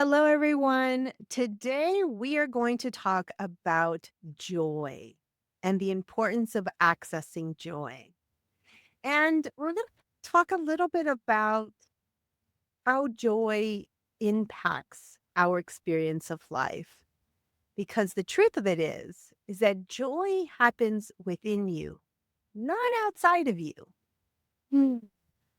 Hello, everyone. Today we are going to talk about joy and the importance of accessing joy. And we're going to talk a little bit about how joy impacts our experience of life. Because the truth of it is that joy happens within you, not outside of you. Mm.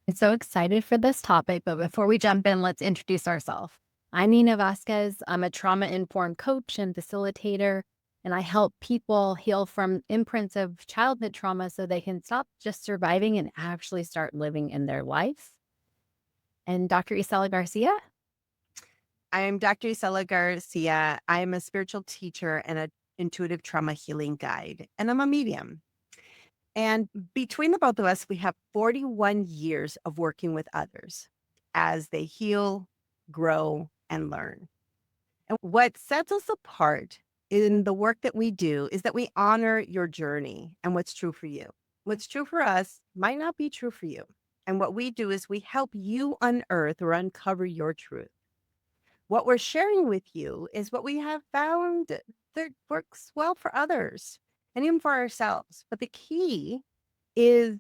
I'm so excited for this topic, but before we jump in, let's introduce ourselves. I'm Nina Vasquez. I'm a trauma informed coach and facilitator, and I help people heal from imprints of childhood trauma so they can stop just surviving and actually start living in their life. And Dr. Isela Garcia. I'm Dr. Isela Garcia. I'm a spiritual teacher and an intuitive trauma healing guide, and I'm a medium. And between the both of us, we have 41 years of working with others as they heal, grow, and learn. And what sets us apart in the work that we do is that we honor your journey and what's true for you. What's true for us might not be true for you. And what we do is we help you unearth or uncover your truth. What we're sharing with you is what we have found that works well for others and even for ourselves. But the key is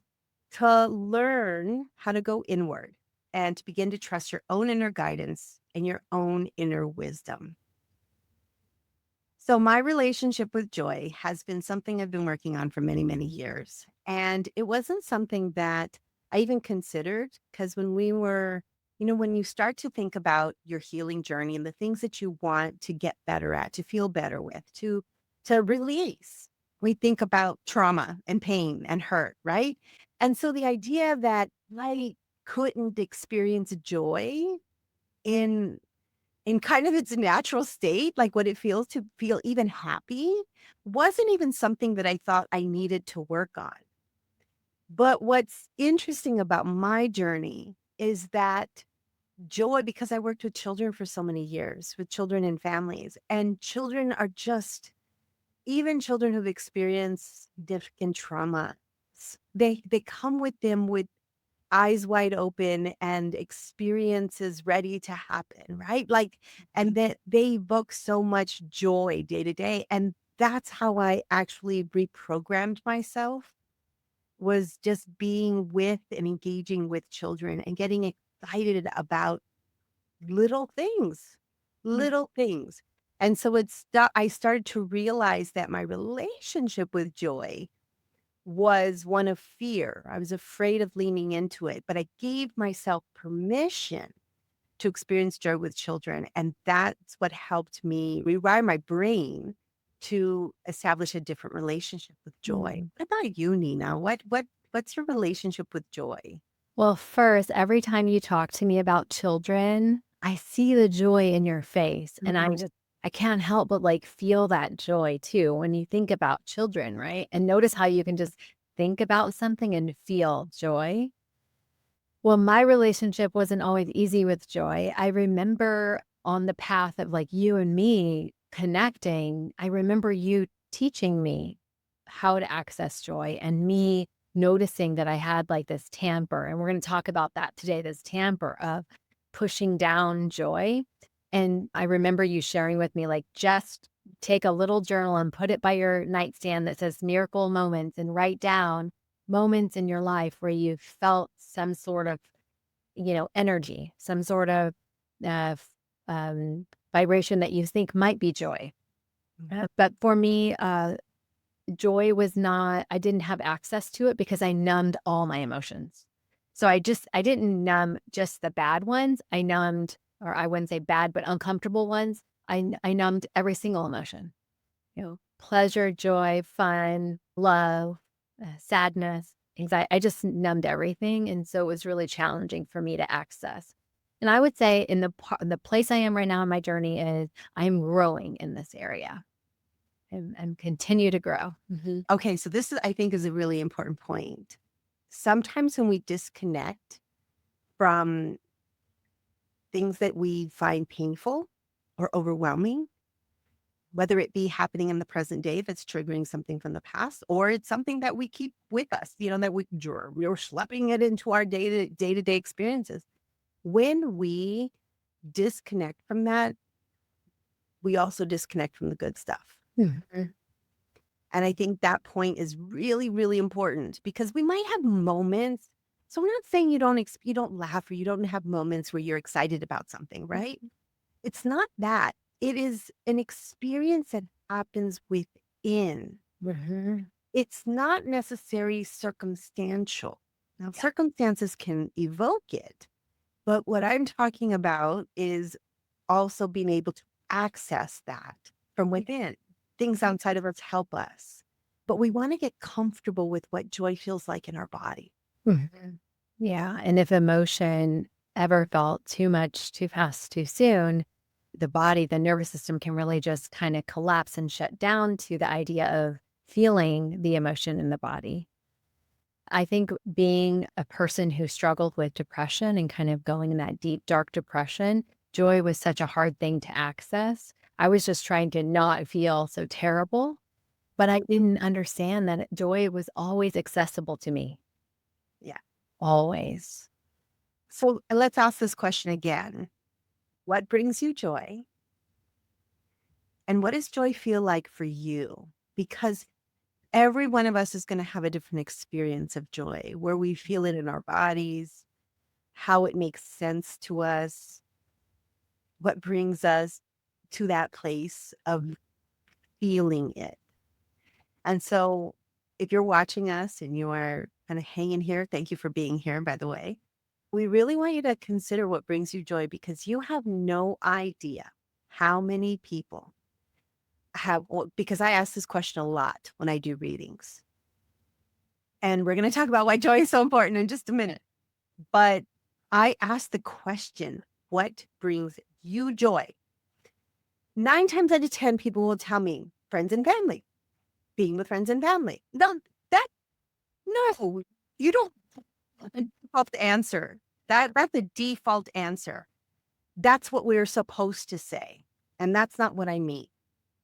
to learn how to go inward and to begin to trust your own inner guidance and your own inner wisdom. So, my relationship with joy has been something I've been working on for many, many years. And it wasn't something that I even considered because when you start to think about your healing journey and the things that you want to get better at, to feel better with, to release, we think about trauma and pain and hurt, right? And so the idea that I couldn't experience joy in kind of its natural state, like what it feels to feel even happy, wasn't even something that I thought I needed to work on. But what's interesting about my journey is that joy, because I worked with children for so many years, with children and families, and children are just, even children who've experienced significant trauma, they come with them with eyes wide open and experiences ready to happen, right? Like, and that they evoke so much joy day to day. And that's how I actually reprogrammed myself, was just being with and engaging with children and getting excited about little things, Mm. little things. And so I started to realize that my relationship with joy was one of fear. I was afraid of leaning into it, but I gave myself permission to experience joy with children. And that's what helped me rewire my brain to establish a different relationship with joy. Mm. What about you, Nina? What's your relationship with joy? Well, first, every time you talk to me about children, I see the joy in your face. And Mhm. I can't help but like feel that joy too when you think about children, right? And notice how you can just think about something and feel joy. Well, my relationship wasn't always easy with joy. I remember on the path of like you and me connecting, I remember you teaching me how to access joy and me noticing that I had like this tamper. And we're going to talk about that today, this tamper of pushing down joy. And I remember you sharing with me, like, just take a little journal and put it by your nightstand that says miracle moments and write down moments in your life where you felt some sort of, energy, some sort of uh, f- um, vibration that you think might be joy. But for me, joy was not, I didn't have access to it because I numbed all my emotions. So I didn't numb just the bad ones. I numbed, or I wouldn't say bad, but uncomfortable ones. I numbed every single emotion, pleasure, joy, fun, love, sadness, anxiety. I just numbed everything. And so it was really challenging for me to access. And I would say in the place I am right now in my journey is I'm growing in this area and continue to grow. Mhm. Okay, so this is, I think, is a really important point. Sometimes when we disconnect from things that we find painful or overwhelming, whether it be happening in the present day that's triggering something from the past, or it's something that we keep with us, that we're schlepping it into our day to day experiences. When we disconnect from that, we also disconnect from the good stuff. Mhm. And I think that point is really, really important because we might have moments. So we're not saying you don't laugh or you don't have moments where you're excited about something, right? It's not that. It is an experience that happens within. Mhm. It's not necessarily circumstantial. Now, Yeah. circumstances can evoke it, but what I'm talking about is also being able to access that from within. Things outside of us help us, but we want to get comfortable with what joy feels like in our body. Mhm. Yeah, and if emotion ever felt too much, too fast, too soon, the body, the nervous system can really just kind of collapse and shut down to the idea of feeling the emotion in the body. I think being a person who struggled with depression and kind of going in that deep, dark depression, joy was such a hard thing to access. I was just trying to not feel so terrible, but I didn't understand that joy was always accessible to me, Yeah. always. So let's ask this question again. What brings you joy? And what does joy feel like for you? Because every one of us is going to have a different experience of joy, where we feel it in our bodies, how it makes sense to us, what brings us to that place of feeling it. And so, if you're watching us and you are kind of hanging here, thank you for being here, by the way. We really want you to consider what brings you joy because you have no idea how many people have, well, because I ask this question a lot when I do readings. And we're going to talk about why joy is so important in just a minute. But I ask the question, what brings you joy? 9 times out of 10, people will tell me friends and family, being with friends and family. No, that, no, you don't have to answer. That's a default answer. That's what we're supposed to say. And that's not what I mean.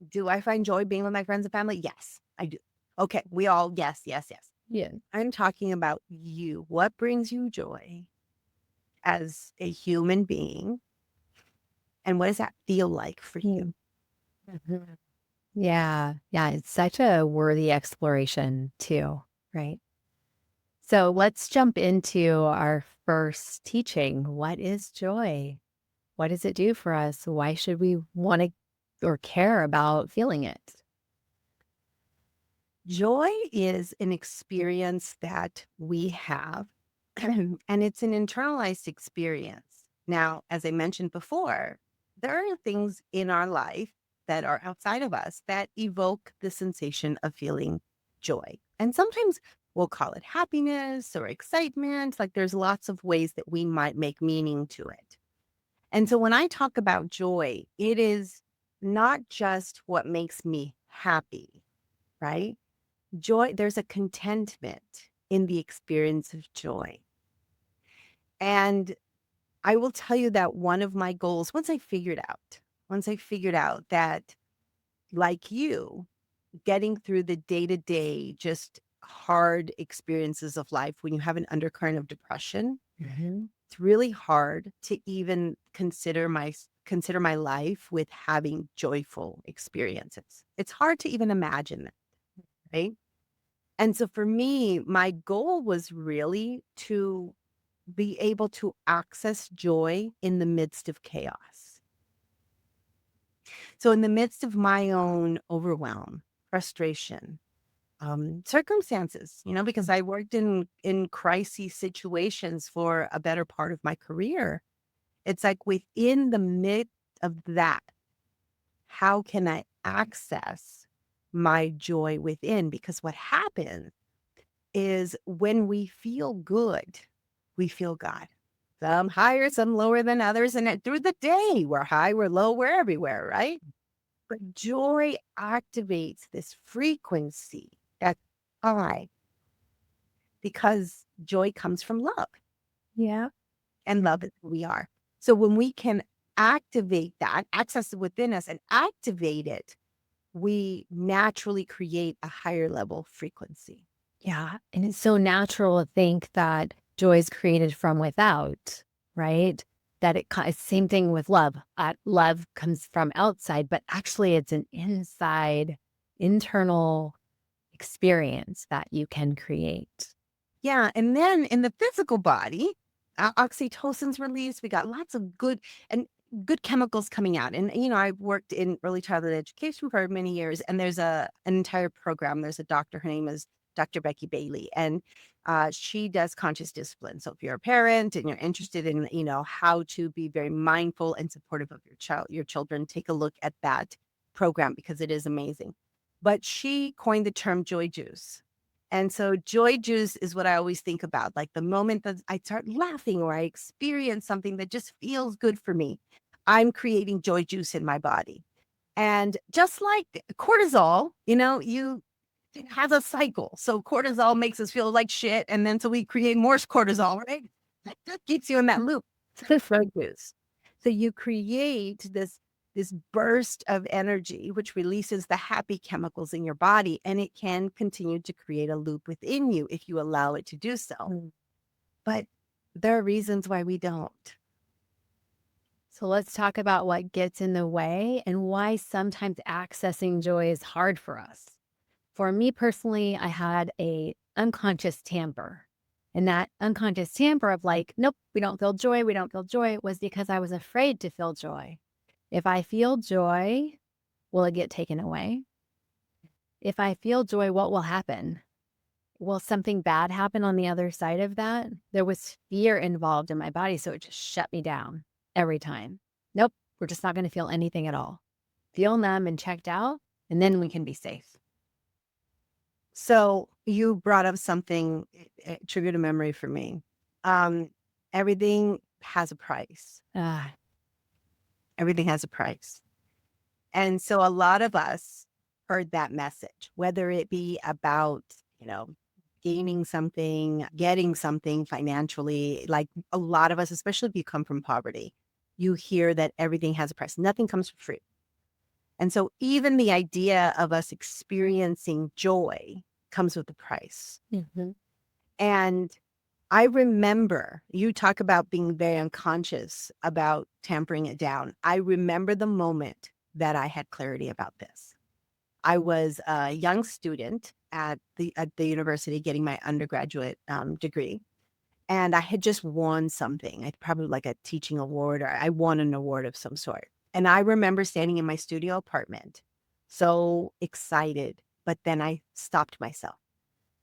Do I find joy being with my friends and family? Yes, I do. Okay, we all, yes, yes, yes. Yeah. I'm talking about you. What brings you joy as a human being? And what does that feel like for you? Mhm. Yeah. Yeah. It's such a worthy exploration, too. Right. So let's jump into our first teaching. What is joy? What does it do for us? Why should we want to or care about feeling it? Joy is an experience that we have, and it's an internalized experience. Now, as I mentioned before, there are things in our life that are outside of us that evoke the sensation of feeling joy. And sometimes we'll call it happiness or excitement. Like there's lots of ways that we might make meaning to it. And so when I talk about joy, it is not just what makes me happy, right? Joy, there's a contentment in the experience of joy. And I will tell you that one of my goals, once I figured out that, like you, getting through the day to day, just hard experiences of life when you have an undercurrent of depression, Mhm. it's really hard to even consider my life with having joyful experiences. It's hard to even imagine that, right? And so for me, my goal was really to be able to access joy in the midst of chaos. So in the midst of my own overwhelm, frustration, circumstances, because I worked in crisis situations for a better part of my career. It's like within the midst of that, how can I access my joy within? Because what happens is when we feel good, we feel God. Some higher, some lower than others. And through the day, we're high, we're low, we're everywhere, right? But joy activates this frequency that's high because joy comes from love Yeah. and love is who we are. So when we can activate that, access it within us and activate it, we naturally create a higher level frequency. Yeah. And it's so natural to think that joy is created from without, right? that same thing with love. Love comes from outside, but actually it's an internal experience that you can create. Yeah. And then in the physical body, oxytocin's released. We got lots of good chemicals coming out. And, I've worked in early childhood education for many years, and there's an entire program. There's a doctor, her name is Dr. Becky Bailey, and she does conscious discipline. So if you're a parent and you're interested in, how to be very mindful and supportive of your children, take a look at that program because it is amazing. But she coined the term joy juice. And so joy juice is what I always think about. Like the moment that I start laughing or I experience something that just feels good for me, I'm creating joy juice in my body. And just like cortisol, it has a cycle. So cortisol makes us feel like shit. And then so we create more cortisol, right? That keeps you in that loop. So the joy juice. So you create this burst of energy, which releases the happy chemicals in your body, and it can continue to create a loop within you if you allow it to do so. But there are reasons why we don't. So let's talk about what gets in the way and why sometimes accessing joy is hard for us. For me personally, I had a unconscious tamper. And that unconscious tamper of like, nope, we don't feel joy, was because I was afraid to feel joy. If I feel joy, will it get taken away? If I feel joy, what will happen? Will something bad happen on the other side of that? There was fear involved in my body, so it just shut me down every time. Nope, we're just not going to feel anything at all. Feel numb and checked out, and then we can be safe. So you brought up something, it triggered a memory for me. Everything has a price. Everything has a price. And so a lot of us heard that message, whether it be about, gaining something, getting something financially. Like a lot of us, especially if you come from poverty, you hear that everything has a price. Nothing comes for free. And so even the idea of us experiencing joy comes with a price. And I remember you talk about being very unconscious about tampering it down. I remember the moment that I had clarity about this. I was a young student at the university getting my undergraduate degree. And I had just won something. I probably like a teaching award, or I won an award of some sort. And I remember standing in my studio apartment, so excited, but then I stopped myself.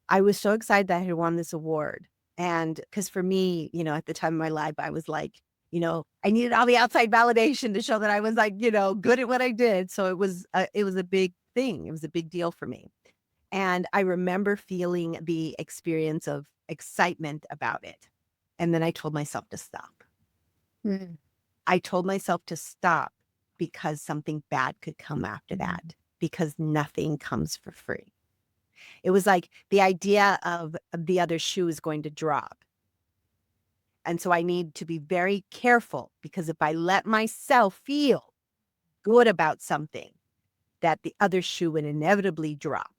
I was so excited that I had won this award. And because for me, at the time of my life, I was like, I needed all the outside validation to show that I was like, good at what I did. So it was a big thing. It was a big deal for me. And I remember feeling the experience of excitement about it. And then I told myself to stop. I told myself to stop because something bad could come after that, because nothing comes for free. It was like the idea of the other shoe is going to drop. And so I need to be very careful, because if I let myself feel good about something, that the other shoe would inevitably drop.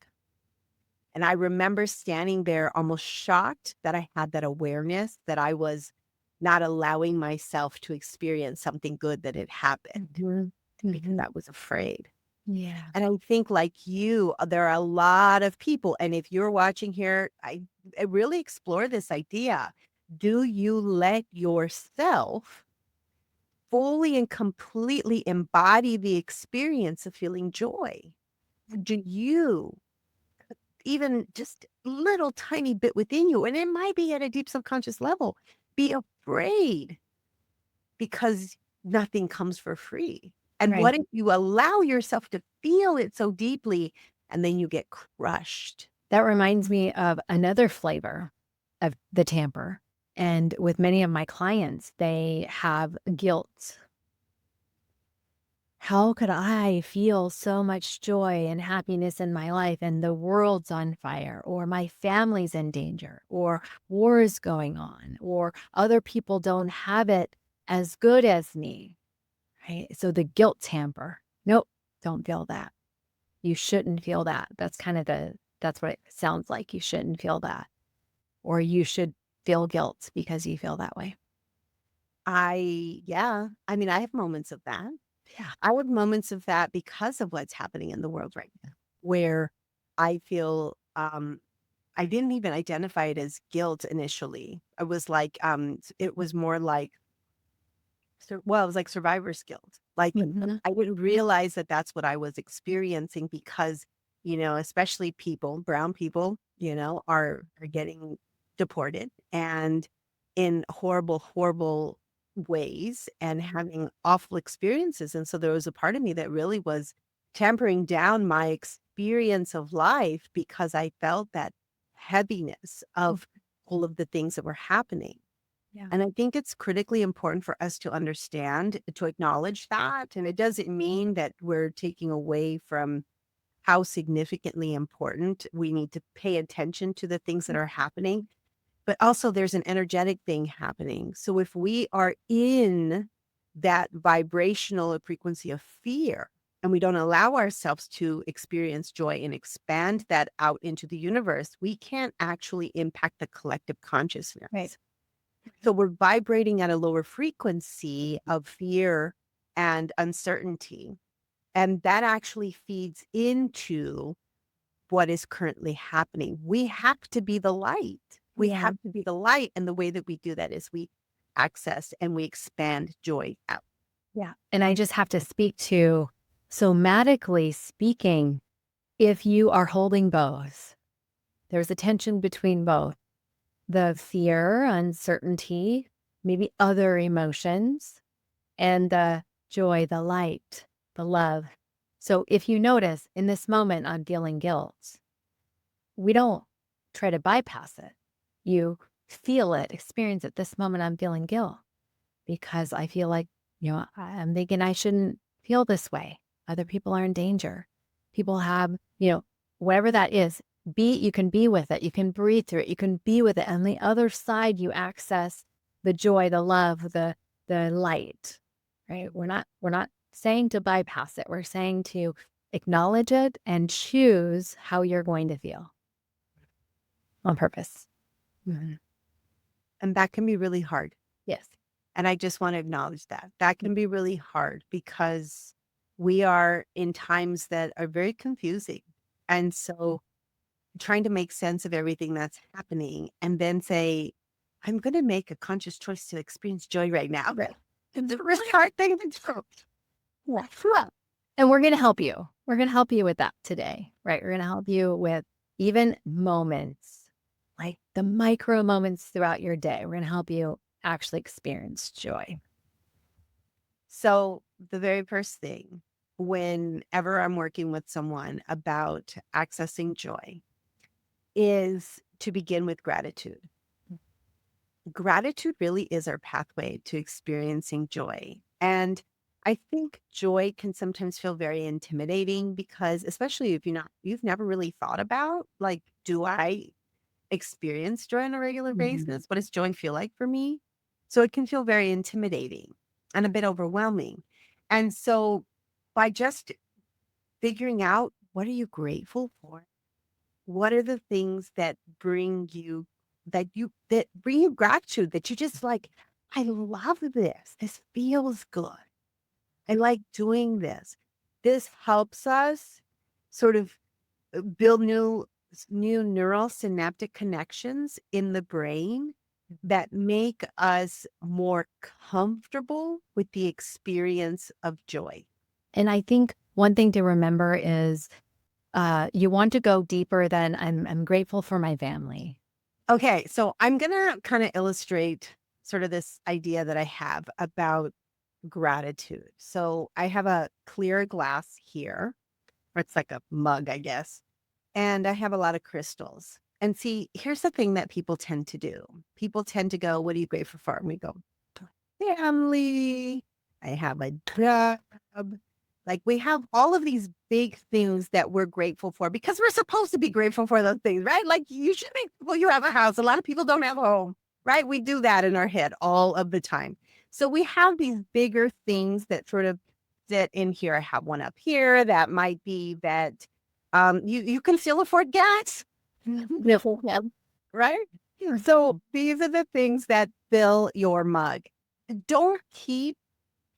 And I remember standing there almost shocked that I had that awareness, that I was not allowing myself to experience something good that had happened, because I was afraid. Yeah. And I think, like you, there are a lot of people. And if you're watching here, I really explore this idea. Do you let yourself fully and completely embody the experience of feeling joy? Do you, even just little tiny bit within you, and it might be at a deep subconscious level, be afraid because nothing comes for free? And what Right. if you allow yourself to feel it so deeply and then you get crushed? That reminds me of another flavor of the tamper. And with many of my clients, they have guilt. How could I feel so much joy and happiness in my life and the world's on fire, or my family's in danger, or war is going on, or other people don't have it as good as me, right? So the guilt tamper. Nope, don't feel that. You shouldn't feel that. That's what it sounds like. You shouldn't feel that. Or you should feel guilt because you feel that way. I mean, I have moments of that. Yeah. I have moments of that because of what's happening in the world right now, where I feel I didn't even identify it as guilt initially. I was like, it was more like, well, it was like survivor's guilt. Like Mhm. I didn't realize that that's what I was experiencing because, especially people, brown people, are getting deported and in horrible, horrible ways and having awful experiences. And so there was a part of me that really was tempering down my experience of life because I felt that heaviness of all of the things that were happening. Yeah. And I think it's critically important for us to understand, to acknowledge that. And it doesn't mean that we're taking away from how significantly important we need to pay attention to the things that are happening. But also, there's an energetic thing happening. So if we are in that vibrational frequency of fear and we don't allow ourselves to experience joy and expand that out into the universe, we can't actually impact the collective Right. consciousness. So we're vibrating at a lower frequency of fear and uncertainty. And that actually feeds into what is currently happening. We have to be the light. We Yeah. have to be the light. And the way that we do that is we access and we expand joy out. Yeah. And I just have to speak to somatically speaking, if you are holding both, there's a tension between both the fear, uncertainty, maybe other emotions, and the joy, the light, the love. So if you notice in this moment, I'm feeling guilt, we don't try to bypass it. You feel it, experience it. This moment, I'm feeling guilt because I feel like, I'm thinking I shouldn't feel this way. Other people are in danger. People have, whatever that is, you can be with it. You can breathe through it. You can be with it. On the other side, you access the joy, the love, the light, right? We're not saying to bypass it. We're saying to acknowledge it and choose how you're going to feel on purpose. Mhm. And that can be really hard. Yes. And I just want to acknowledge that. That can be really hard because we are in times that are very confusing. And so trying to make sense of everything that's happening and then say, I'm going to make a conscious choice to experience joy right now. Right. It's a really hard thing to do. Yeah. And we're going to help you. We're going to help you with that today, right? We're going to help you with even moments, like the micro moments throughout your day. We're going to help you actually experience joy. So, the very first thing, whenever I'm working with someone about accessing joy, is to begin with gratitude. Gratitude really is our pathway to experiencing joy. And I think joy can sometimes feel very intimidating because, especially if you've never really thought about, like, do I experience joy on a regular Mhm. basis? What does joy feel like for me? So it can feel very intimidating and a bit overwhelming. And so by just figuring out what are you grateful for? What are the things that bring you gratitude that you just like, I love this. This feels good. I like doing this. This helps us sort of build new neural synaptic connections in the brain that make us more comfortable with the experience of joy. And I think one thing to remember is you want to go deeper than I'm grateful for my family. Okay, so I'm going to kind of illustrate sort of this idea that I have about gratitude. So I have a clear glass here, or it's like a mug, I guess, and I have a lot of crystals. And see, here's the thing that people tend to do. People tend to go, what are you grateful for? And we go, family. I have a job. Like we have all of these big things that we're grateful for because we're supposed to be grateful for those things, right? Like you should be, well, you have a house. A lot of people don't have a home, right? We do that in our head all of the time. So we have these bigger things that sort of sit in here. I have one up here that might be that you can still afford gas. Yeah. Right? So these are the things that fill your mug. Don't keep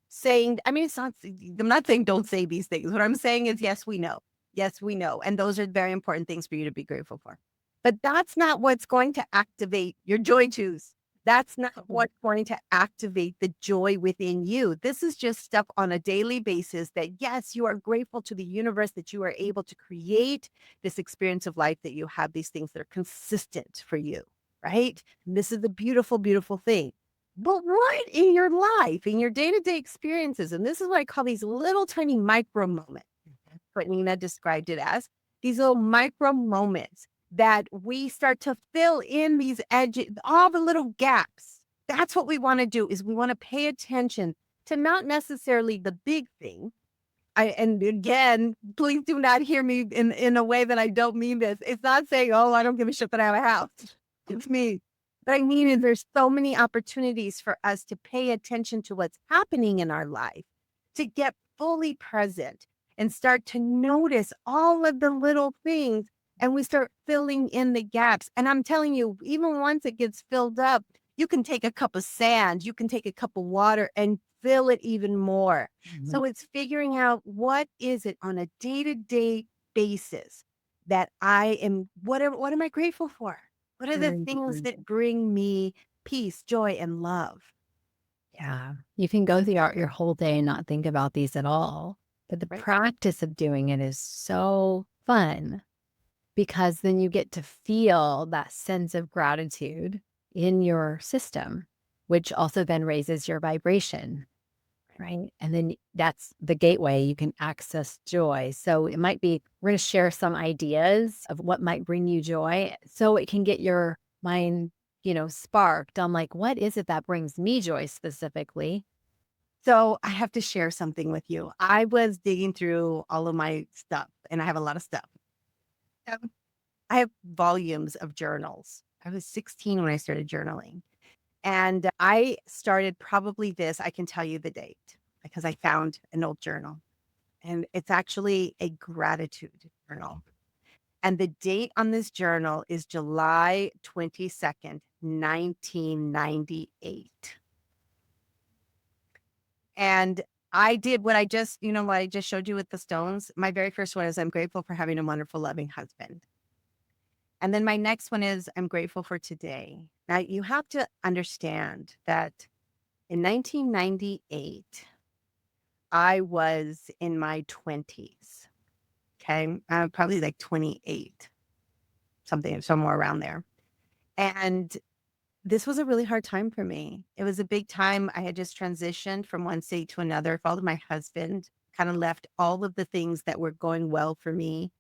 saying, I mean, it's not, I'm not saying don't say these things. What I'm saying is, yes, we know. Yes, we know. And those are very important things for you to be grateful for. But that's not what's going to activate your joy juice. That's not what's going to activate the joy within you. This is just stuff on a daily basis that, yes, you are grateful to the universe that you are able to create this experience of life, that you have these things that are consistent for you, right? And this is the beautiful, beautiful thing. But what in your life, in your day-to-day experiences, and this is what I call these little tiny micro moments, what Nina described it as, these little micro moments that we start to fill in these edges, all the little gaps. That's what we want to do, is we want to pay attention to not necessarily the big thing. And again, please do not hear me in a way that I don't mean this. It's not saying, oh, I don't give a shit that I have a house. It's me. But I mean is there's so many opportunities for us to pay attention to what's happening in our life, to get fully present and start to notice all of the little things, and we start filling in the gaps. And I'm telling you, even once it gets filled up, you can take a cup of sand, you can take a cup of water and fill it even more. So it's figuring out, what is it on a day-to-day basis that what am I grateful for? What are the Very things important. that bring me peace, joy, and love? Yeah. You can go throughout your whole day and not think about these at all. But the Right. practice of doing it is so fun because then you get to feel that sense of gratitude in your system, which also then raises your vibration. Right. And then that's the gateway. You can access joy. So it might be, we're going to share some ideas of what might bring you joy so it can get your mind, sparked on like, what is it that brings me joy specifically? So I have to share something with you. I was digging through all of my stuff, and I have a lot of stuff. I have volumes of journals. I was 16 when I started journaling. And I started probably this, I can tell you the date because I found an old journal, and it's actually a gratitude journal. And the date on this journal is July 22nd, 1998. And I did what I just, what I just showed you with the stones. My very first one is, I'm grateful for having a wonderful, loving husband. And then my next one is, I'm grateful for today. Now, you have to understand that in 1998, I was in my 20s. Okay. Probably like 28, something, somewhere around there. And this was a really hard time for me. It was a big time. I had just transitioned from one state to another, followed my husband, kind of left all of the things that were going well for me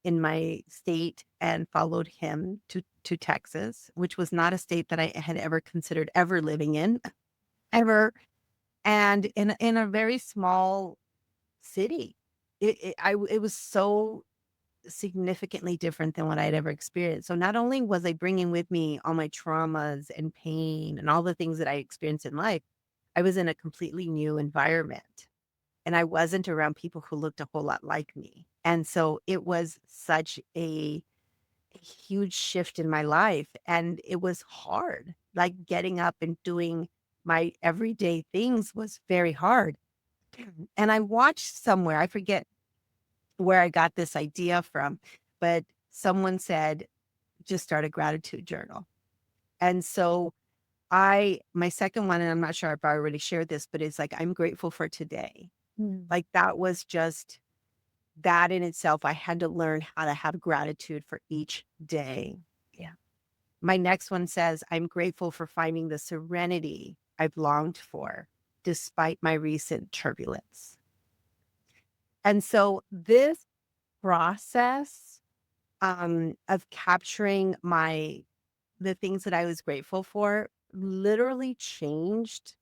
in my state and followed him to Texas, which was not a state that I had ever considered ever living in, ever. And in a very small city. It was so significantly different than what I'd ever experienced. So not only was I bringing with me all my traumas and pain and all the things that I experienced in life, I was in a completely new environment, and I wasn't around people who looked a whole lot like me. And so it was such a huge shift in my life, and it was hard. Like, getting up and doing my everyday things was very hard. And I watched somewhere, I forget where I got this idea from, but someone said, just start a gratitude journal. And so my second one, and I'm not sure if I already shared this, but it's like, I'm grateful for today. Mm. Like, that was just that in itself. I had to learn how to have gratitude for each day. Yeah. My next one says, I'm grateful for finding the serenity I've longed for despite my recent turbulence. And so this process of capturing the things that I was grateful for literally changed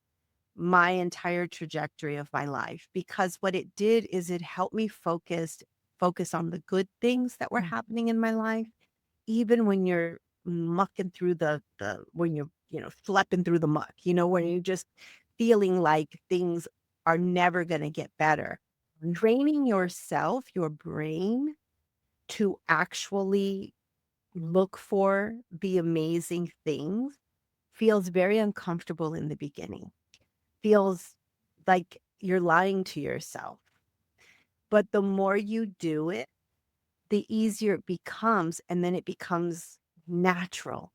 my entire trajectory of my life, because what it did is it helped me focus on the good things that were Mm. happening in my life, even when you're mucking through when you're, schlepping through the muck, when you're just feeling like things are never going to get better. Training yourself, your brain, to actually look for the amazing things feels very uncomfortable in the beginning. feels like you're lying to yourself. But the more you do it, the easier it becomes. And then it becomes natural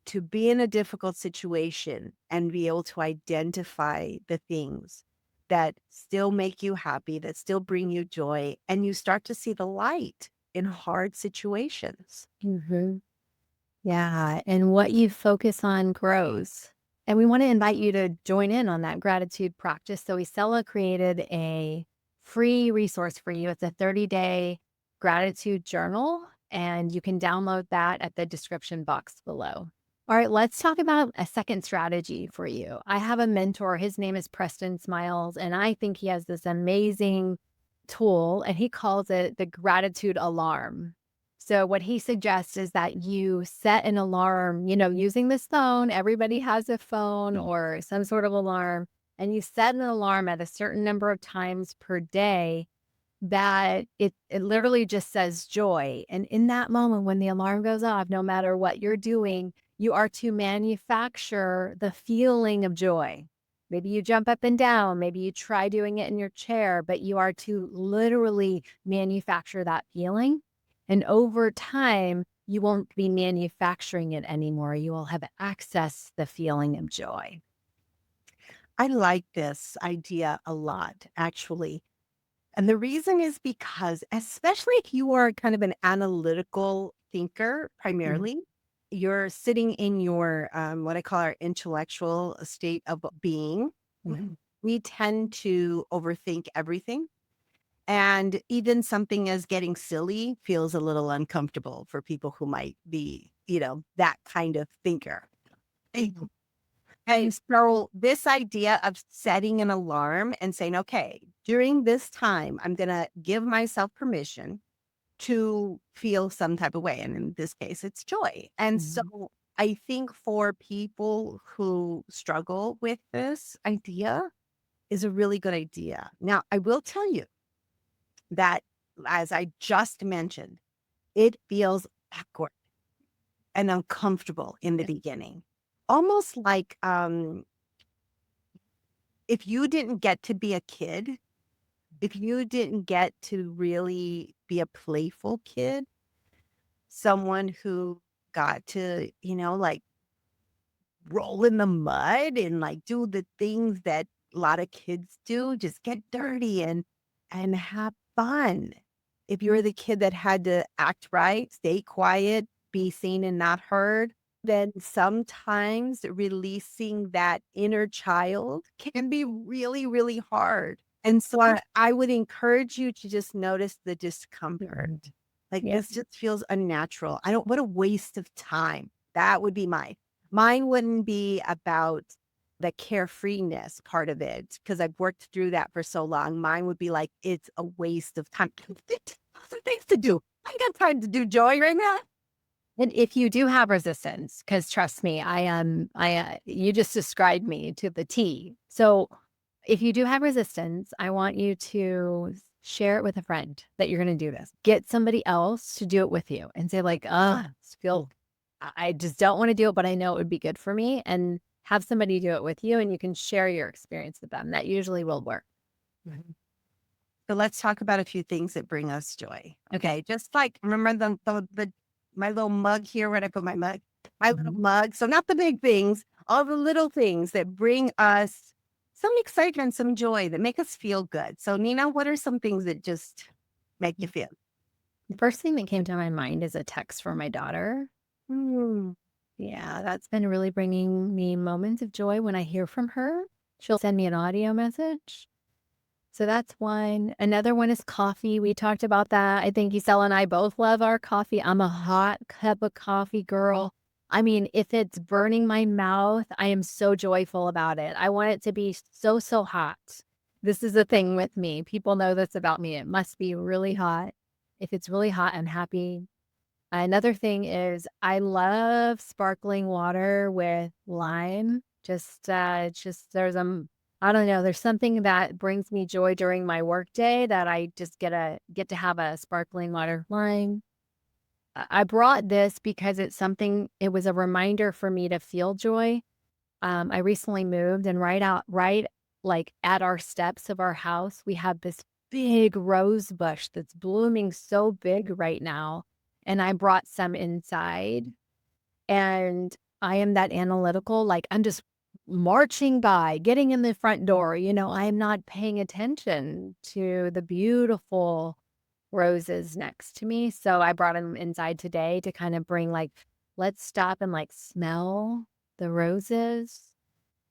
to be in a difficult situation and be able to identify the things that still make you happy, that still bring you joy. And you start to see the light in hard situations. Hmm. Yeah. And what you focus on grows. And we want to invite you to join in on that gratitude practice. So, Isela created a free resource for you. It's a 30-day gratitude journal, and you can download that at the description box below. All right, let's talk about a second strategy for you. I have a mentor. His name is Preston Smiles, and I think he has this amazing tool, and he calls it the gratitude alarm. So what he suggests is that you set an alarm, using this phone. Everybody has a phone or some sort of alarm, and you set an alarm at a certain number of times per day that it literally just says joy. And in that moment when the alarm goes off, no matter what you're doing, you are to manufacture the feeling of joy. Maybe you jump up and down, maybe you try doing it in your chair, but you are to literally manufacture that feeling. And over time, you won't be manufacturing it anymore. You will have accessed the feeling of joy. I like this idea a lot, actually. And the reason is because, especially if you are kind of an analytical thinker, Mhm. primarily, you're sitting in your what I call our intellectual state of being. We tend to overthink everything. And even something as getting silly feels a little uncomfortable for people who might be, that kind of thinker. And so this idea of setting an alarm and saying, okay, during this time, I'm going to give myself permission to feel some type of way. And in this case, it's joy. And so Mhm. I think for people who struggle with this idea is a really good idea. Now, I will tell you that, as I just mentioned, it feels awkward and uncomfortable in the beginning. Almost like if you didn't get to be a kid, if you didn't get to really be a playful kid, someone who got to, like roll in the mud and like do the things that a lot of kids do, just get dirty and have fun. If you're the kid that had to act right, stay quiet, be seen and not heard, then sometimes releasing that inner child can be really, really hard. And so I would encourage you to just notice the discomfort. Like, Yeah. this just feels unnatural. I don't, what a waste of time. That would be mine wouldn't be about the carefreeness part of it because I've worked through that for so long. Mine would be like, it's a waste of time. Lots of things to do. I ain't got time to do joy right now. And if you do have resistance, because trust me, you just described me to the T. So if you do have resistance, I want you to share it with a friend that you're going to do this. Get somebody else to do it with you and say like, I just don't want to do it, but I know it would be good for me. And have somebody do it with you and you can share your experience with them. That usually will work. Mhm. So let's talk about a few things that bring us joy. Okay. Okay. Just like, remember the my little mug here where I put my mug, my little Mhm. mug. So not the big things, all the little things that bring us some excitement, some joy that make us feel good. So Nina, what are some things that just make you feel? The first thing that came to my mind is a text from my daughter. Mm, Yeah, that's been really bringing me moments of joy when I hear from her. She'll send me an audio message. So that's one. Another one is coffee. We talked about that. I think Isela and I both love our coffee. I'm a hot cup of coffee girl. I mean, if it's burning my mouth, I am so joyful about it. I want it to be so, so hot. This is the thing with me. People know this about me. It must be really hot. If it's really hot, I'm happy. Another thing is I love sparkling water with lime. Just I don't know, there's something that brings me joy during my workday that I just get to have a sparkling water lime. I brought this because it was a reminder for me to feel joy. I recently moved and right like at our steps of our house, we have this big rose bush that's blooming so big right now. And I brought some inside and I am that analytical, like, I'm just marching by, getting in the front door, I am not paying attention to the beautiful roses next to me, so I brought them inside today to kinda bring, like, let's stop and, like, smell the roses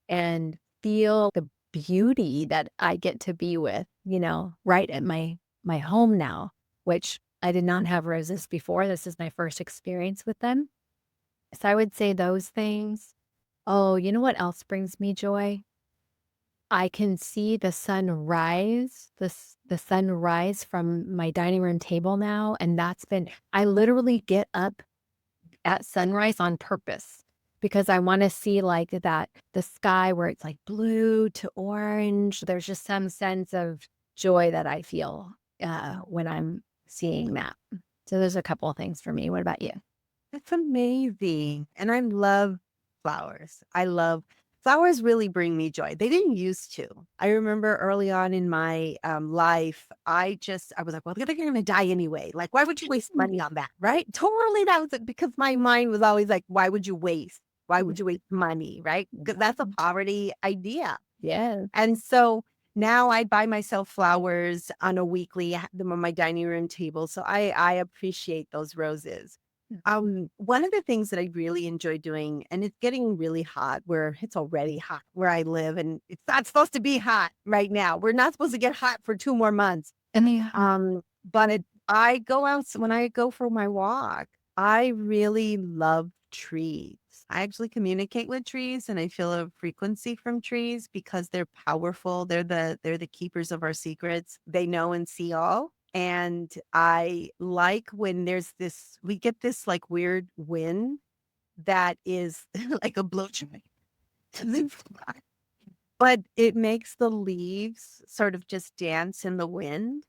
and feel the beauty that I get to be with, right at my home now, which I did not have roses before. This is my first experience with them. So I would say those things. Oh, you know what else brings me joy? I can see the sun rise, the sun rise from my dining room table now, and I literally get up at sunrise on purpose because I wanna see, like, the sky where it's, like, blue to orange. There's just some sense of joy that I feel, when I'm seeing that. So there's a couple of things for me. What about you? That's amazing. And I love flowers. I love flowers really bring me joy. They didn't used to. I remember early on in my life, I was like, well, they're going to die anyway. Like, why would you waste money on that? Right. Totally. That was it because my mind was always like, why would you waste? Why would you waste money? Right. Because that's a poverty idea. Yeah. And so now I buy myself flowers on a weekly, I have them on my dining room table. So I appreciate those roses. One of the things that I really enjoy doing, and it's getting really hot where it's already hot where I live, and it's not supposed to be hot right now. We're not supposed to get hot for 2 more months. And the I go out when I go for my walk. I really love trees. I actually communicate with trees and I feel a frequency from trees because they're powerful. They're the keepers of our secrets. They know and see all. And I like when we get this like weird wind that is like a blowjoy. But it makes the leaves sort of just dance in the wind.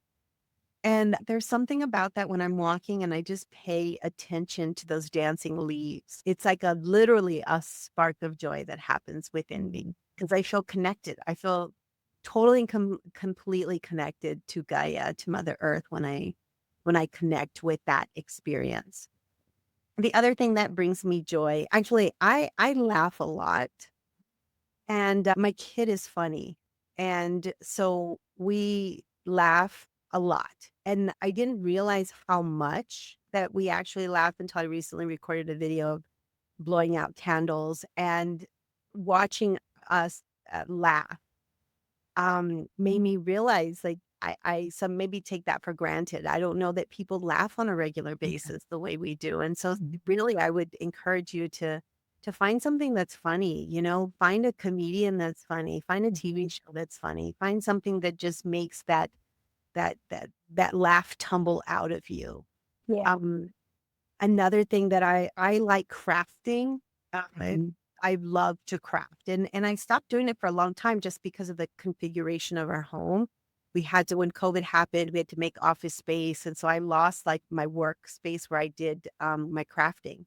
And there's something about that when I'm walking and I just pay attention to those dancing leaves. It's like literally a spark of joy that happens within me because I feel connected. I feel totally and completely connected to Gaia, to Mother Earth when I connect with that experience. The other thing that brings me joy, actually, I laugh a lot and my kid is funny. And so we laugh a lot. And I didn't realize how much that we actually laughed until I recently recorded a video of blowing out candles and watching us laugh made me realize like I some maybe take that for granted. I don't know that people laugh on a regular basis the way we do. And so really I would encourage you to find something that's funny, find a comedian that's funny, find a TV show that's funny, find something that just makes that laugh tumble out of you. Yeah. Um Another thing that I like crafting. I love to craft, and I stopped doing it for a long time just because of the configuration of our home. We had to when COVID happened, we had to make office space, and so I lost, like, my workspace where I did, my crafting.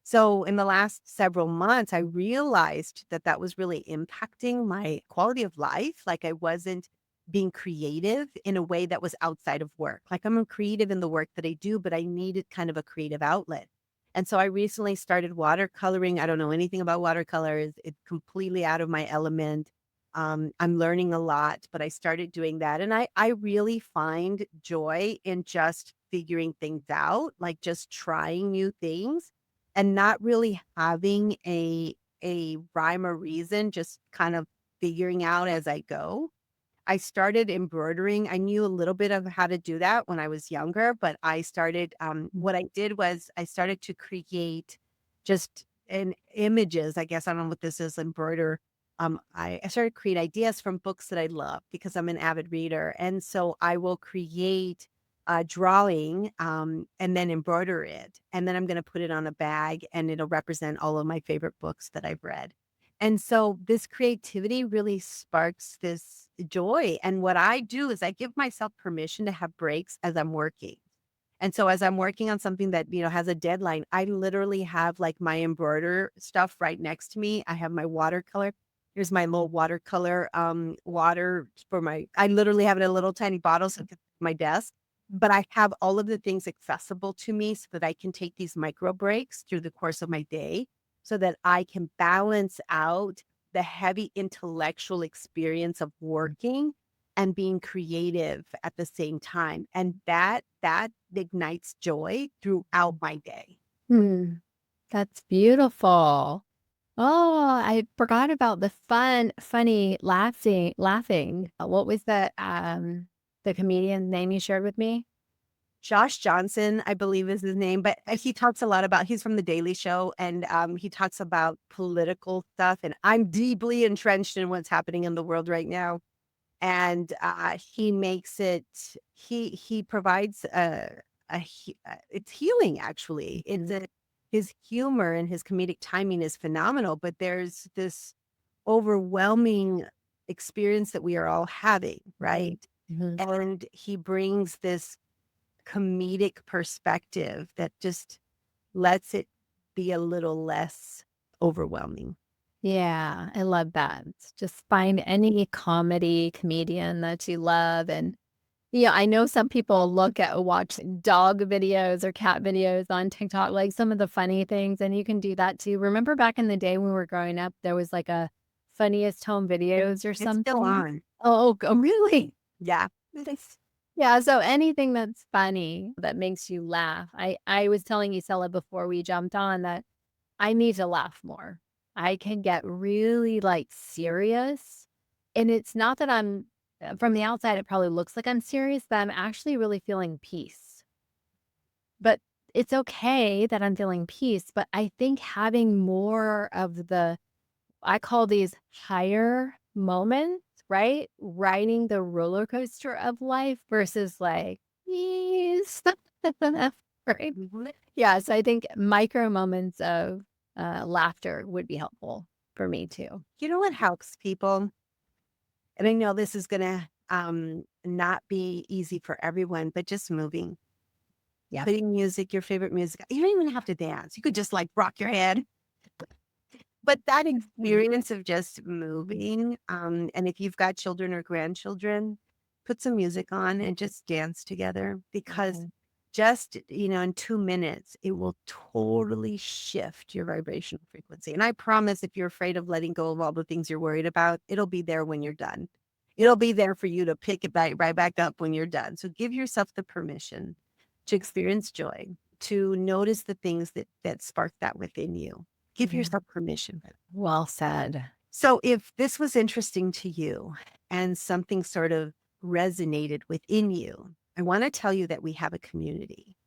So in the last several months, I realized that that was really impacting my quality of life, like, I wasn't being creative in a way that was outside of work. Like, I'm creative in the work that I do, but I needed kind of a creative outlet. And so I recently started watercoloring. I don't know anything about watercolors. It's completely out of my element. I'm learning a lot, but I started doing that. And I really find joy in just figuring things out, like just trying new things and not really having a rhyme or reason, just kind of figuring out as I go. I started embroidering. I knew a little bit of how to do that when I was younger, but I started, what I did was I started to create just in images. I guess I don't know what this is, embroider. I started to create ideas from books that I love because I'm an avid reader. And so I will create a drawing and then embroider it. And then I'm going to put it on a bag and it'll represent all of my favorite books that I've read. And so this creativity really sparks this joy. And what I do is I give myself permission to have breaks as I'm working. And so as I'm working on something that, has a deadline, I literally have like my embroider stuff right next to me. I have my watercolor. Here's my little watercolor water for I literally have it in a little tiny bottle so it's my desk. But I have all of the things accessible to me so that I can take these micro breaks through the course of my day so that I can balance out the heavy intellectual experience of working and being creative at the same time. And that ignites joy throughout my day. Hmm. That's beautiful. Oh, I forgot about the funny laughing. What was the comedian name you shared with me? Josh Johnson, I believe is his name, but he talks a lot about he's from The Daily Show, and he talks about political stuff, and I'm deeply entrenched in what's happening in the world right now. And he makes it he provides it's healing actually. His humor and his comedic timing is phenomenal, but there's this overwhelming experience that we are all having, right? Mhm. And he brings this comedic perspective that just lets it be a little less overwhelming. Yeah, I love that. Just find any comedy comedian that you love. And yeah, I know some people watch dog videos or cat videos on TikTok, like some of the funny things, and you can do that too. Remember back in the day when we were growing up, there was like a funniest home videos or It's still something? on. Oh, really? Yeah. It's Yeah, so anything that's funny that makes you laugh. I was telling Isela before we jumped on that I need to laugh more. I can get really, like, serious, and it's not that from the outside, it probably looks like I'm serious, but I'm actually really feeling peace. But it's okay that I'm feeling peace, but I think having more of I call these higher moments, right? Riding the roller coaster of life versus like, "Peace." Right? Mhm. Yeah, so I think micro moments of, laughter would be helpful for me too. You know what helps people? And I know this is gonna not be easy for everyone, but just moving, Yeah. putting music, your favorite music. You don't even have to dance. You could just like rock your head. But that experience of just moving, and if you've got children or grandchildren, put some music on and just dance together because Mhm. just, in 2 minutes, it will totally shift your vibrational frequency. And I promise if you're afraid of letting go of all the things you're worried about, it'll be there when you're done. It'll be there for you to pick it right back up when you're done. So give yourself the permission to experience joy, to notice the things that spark that within you. Give Yeah. yourself permission. Well said. So, if this was interesting to you and something sort of resonated within you, I want to tell you that we have a community.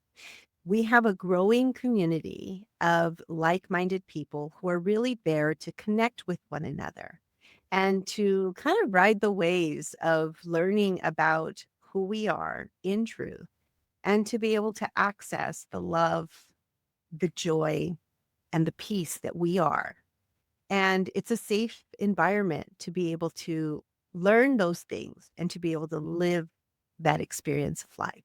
We have a growing community of like minded people who are really there to connect with one another and to kind of ride the waves of learning about who we are in truth and to be able to access the love, the joy, and the peace that we are. And it's a safe environment to be able to learn those things and to be able to live that experience of life.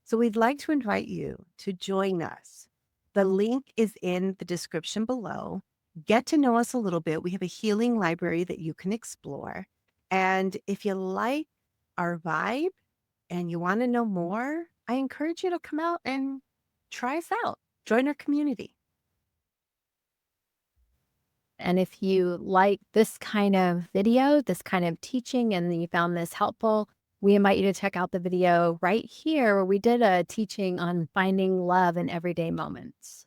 So we'd like to invite you to join us. The link is in the description below. Get to know us a little bit. We have a healing library that you can explore. And if you like our vibe and you want to know more, I encourage you to come out and try us out. Join our community. And if you like this kind of video, this kind of teaching, and you found this helpful, we invite you to check out the video right here where we did a teaching on finding love in everyday moments.